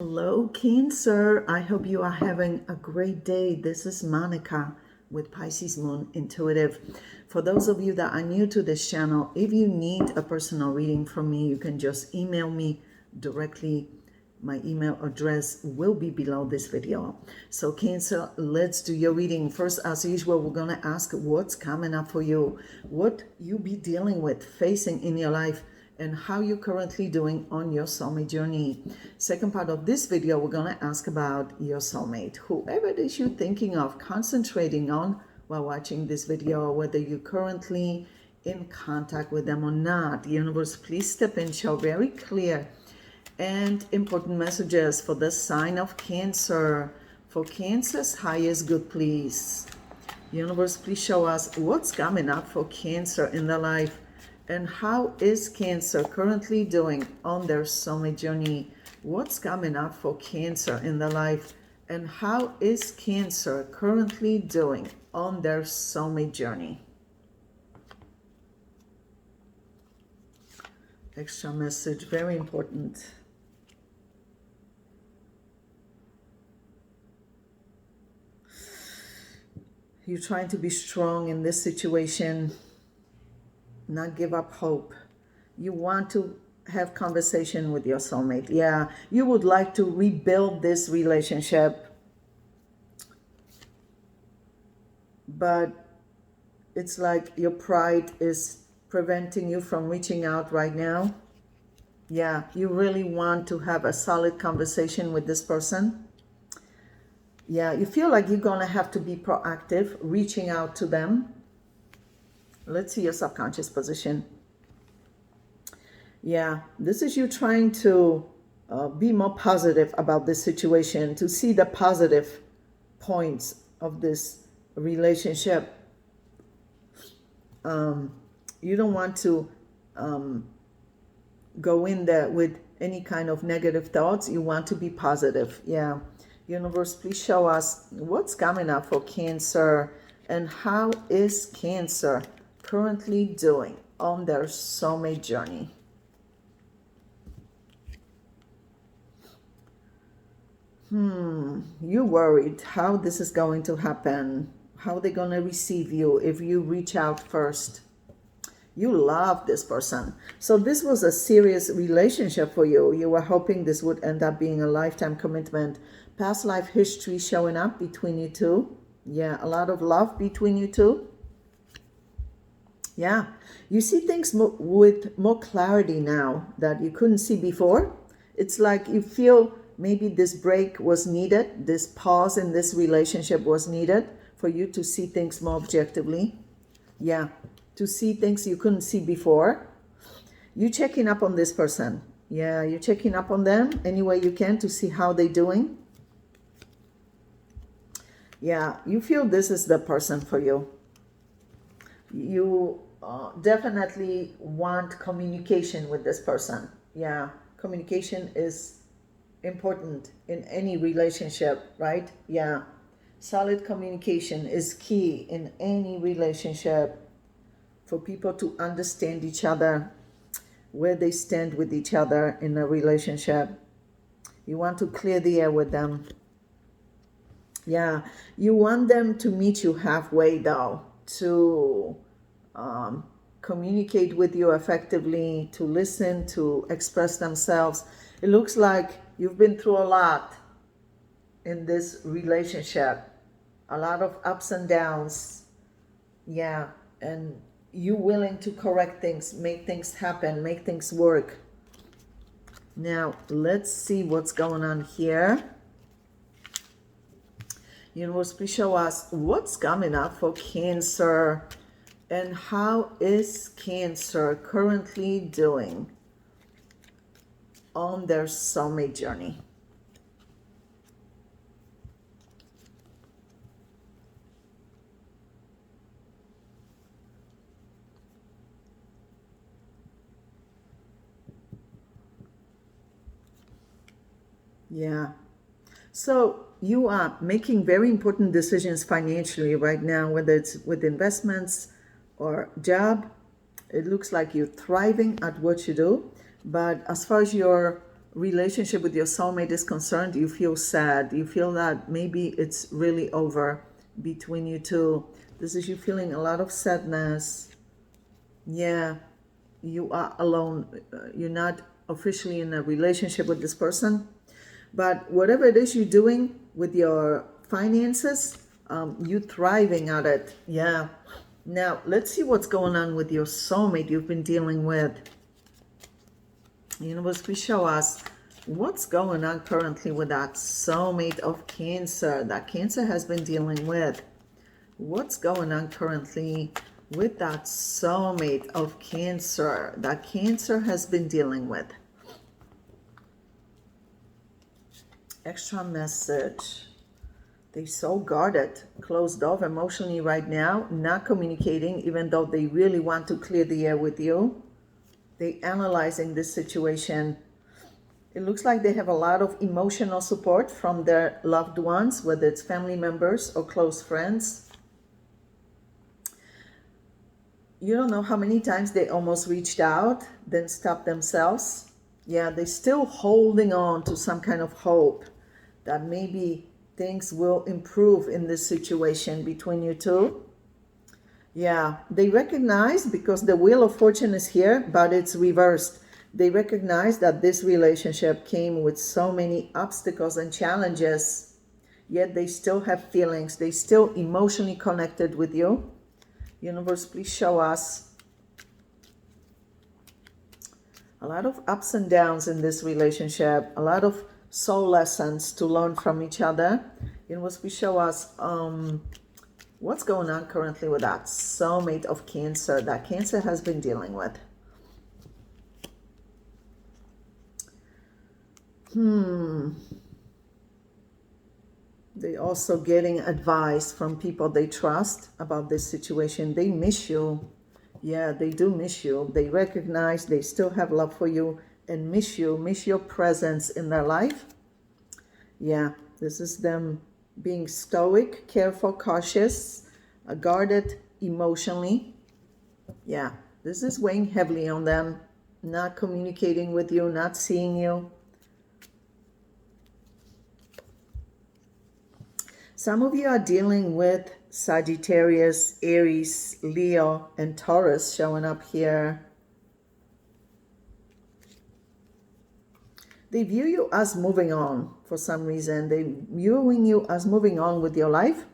Hello, Cancer. I hope you are having a great day. This is Monica with Pisces Moon Intuitive. For those of you that are new to this channel, if you need a personal reading from me, you can just email me directly. My email address will be below this video. So Cancer, let's do your reading. First, as usual, we're going to ask what's coming up for you, what you be dealing with, facing in your life, and how you're currently doing on your soulmate journey. Second part of this video, we're going to ask about your soulmate, whoever it is you're thinking of concentrating on while watching this video, whether you're currently in contact with them or not. The universe, please step in, show very clear and important messages for the sign of Cancer. For Cancer's highest good, please. Universe, please show us what's coming up for Cancer in their life. And how is Cancer currently doing on their soulmate journey? What's coming up for Cancer in their life? And how is Cancer currently doing on their soulmate journey? Extra message, very important. You're trying to be strong in this situation, not give up hope. You want to have conversation with your soulmate. Yeah, you would like to rebuild this relationship, but it's like your pride is preventing you from reaching out right now. Yeah, you really want to have a solid conversation with this person. Yeah, you feel like you're going to have to be proactive, reaching out to them. Let's see your subconscious position. Yeah, this is you trying to be more positive about this situation, to see the positive points of this relationship. You don't want to go in there with any kind of negative thoughts. You want to be positive. Yeah. Universe, please show us what's coming up for Cancer and how is Cancer currently doing on their soulmate journey. You're worried how this is going to happen, how they're going to receive you if you reach out first. You love this person. So this was a serious relationship for you. You were hoping this would end up being a lifetime commitment. Past life history showing up between you two. Yeah, a lot of love between you two. Yeah, you see things with more clarity now that you couldn't see before. It's like you feel maybe this break was needed. This pause in this relationship was needed for you to see things more objectively. Yeah, to see things you couldn't see before. You checking up on this person. Yeah, you're checking up on them any way you can to see how they're doing. Yeah, you feel this is the person for you. You definitely want communication with this person. Yeah, communication is important in any relationship, right? Yeah, solid communication is key in any relationship for people to understand each other, where they stand with each other in a relationship. You want to clear the air with them. Yeah, you want them to meet you halfway though, to communicate with you effectively, to listen, to express themselves. It looks like you've been through a lot in this relationship, a lot of ups and downs. Yeah, and you willing to correct things, make things happen, make things work. Now, let's see what's going on here. Universe, please show us what's coming up for Cancer and how is Cancer currently doing on their soulmate journey. Yeah. So you are making very important decisions financially right now, whether it's with investments or job. It looks like you're thriving at what you do. But as far as your relationship with your soulmate is concerned, you feel sad. You feel that maybe it's really over between you two. This is you feeling a lot of sadness. Yeah, you are alone. You're not officially in a relationship with this person. But whatever it is you're doing with your finances, you thriving at it. Yeah. Now, let's see what's going on with your soulmate you've been dealing with. Universe, please show us what's going on currently with that soulmate of Cancer that Cancer has been dealing with. What's going on currently with that soulmate of Cancer that Cancer has been dealing with? Extra message. They're so guarded, closed off emotionally right now, not communicating, even though they really want to clear the air with you. They're analyzing this situation. It looks like they have a lot of emotional support from their loved ones, whether it's family members or close friends. You don't know how many times they almost reached out, then stopped themselves. Yeah, they're still holding on to some kind of hope that maybe things will improve in this situation between you two. Yeah, they recognize, because the Wheel of Fortune is here, but it's reversed. They recognize that this relationship came with so many obstacles and challenges, yet they still have feelings. They still emotionally connected with you. Universe, please show us. A lot of ups and downs in this relationship, a lot of soul lessons to learn from each other. Universe, please show us what's going on currently with that soulmate of Cancer that Cancer has been dealing with. They also getting advice from people they trust about this situation. They miss you. Yeah, they do miss you. They recognize they still have love for you and miss you, miss your presence in their life. Yeah, this is them being stoic, careful, cautious, guarded emotionally. Yeah, this is weighing heavily on them, not communicating with you, not seeing you. Some of you are dealing with Sagittarius, Aries, Leo, and Taurus showing up here. They view you as moving on for some reason. They viewing you as moving on with your life.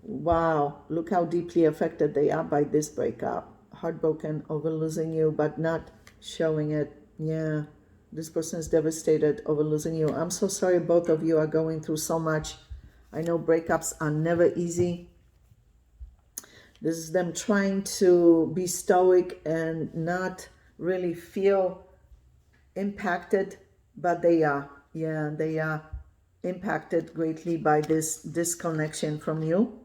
Wow, look how deeply affected they are by this breakup. Heartbroken over losing you, but not showing it. Yeah, this person is devastated over losing you. I'm so sorry both of you are going through so much. I know breakups are never easy. This is them trying to be stoic and not really feel impacted, but they are. Yeah, they are impacted greatly by this disconnection from you.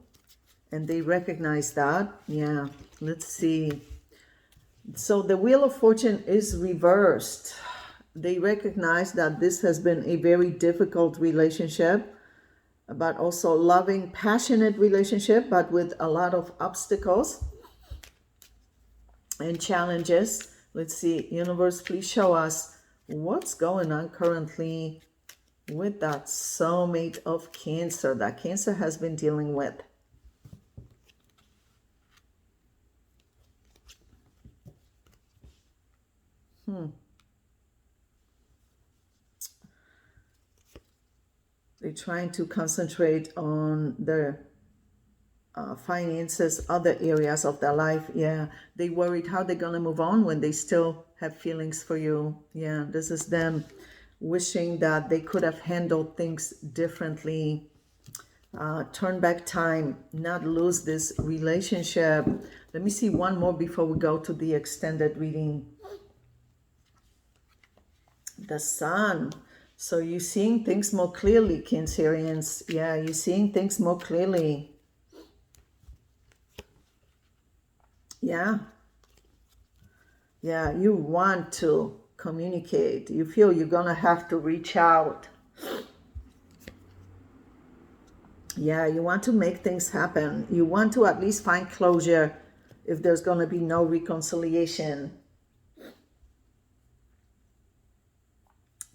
And they recognize that. Yeah, let's see. So the Wheel of Fortune is reversed. They recognize that this has been a very difficult relationship, but also loving, passionate relationship, but with a lot of obstacles and challenges. Let's see, Universe, please show us what's going on currently with that soulmate of Cancer that Cancer has been dealing with. They're trying to concentrate on their finances, other areas of their life. Yeah, they worried how they're gonna move on when they still have feelings for you. Yeah, this is them wishing that they could have handled things differently. Turn back time, not lose this relationship. Let me see one more before we go to the extended reading. The Sun. So you're seeing things more clearly, Cancerians. Yeah, you're seeing things more clearly. Yeah. Yeah, you want to communicate. You feel you're going to have to reach out. Yeah, you want to make things happen. You want to at least find closure if there's going to be no reconciliation.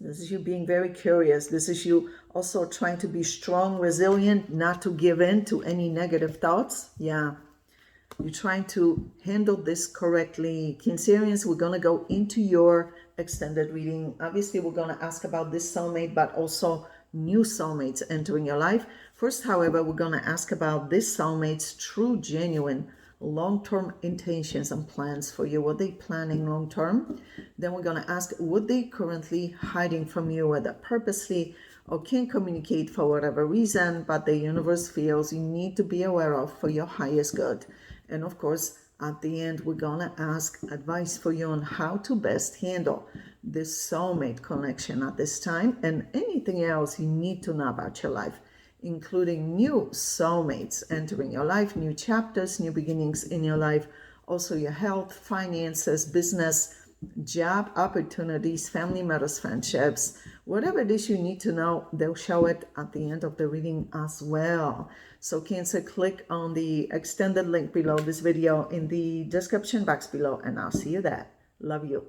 This is you being very curious. This is you also trying to be strong, resilient, not to give in to any negative thoughts. Yeah. You're trying to handle this correctly. Cancerians, we're going to go into your extended reading. Obviously, we're going to ask about this soulmate, but also new soulmates entering your life. First, however, we're going to ask about this soulmate's true, genuine, long-term intentions and plans for you. What they planning long-term? Then we're going to ask, what they currently hiding from you, whether purposely or can't communicate for whatever reason, but the universe feels you need to be aware of for your highest good. And of course, at the end, we're gonna ask advice for you on how to best handle this soulmate connection at this time and anything else you need to know about your life, including new soulmates entering your life, new chapters, new beginnings in your life, also your health, finances, business, job opportunities, family matters, friendships, whatever it is you need to know, they'll show it at the end of the reading as well. So Cancer, click on the extended link below this video in the description box below, and I'll see you there. Love you.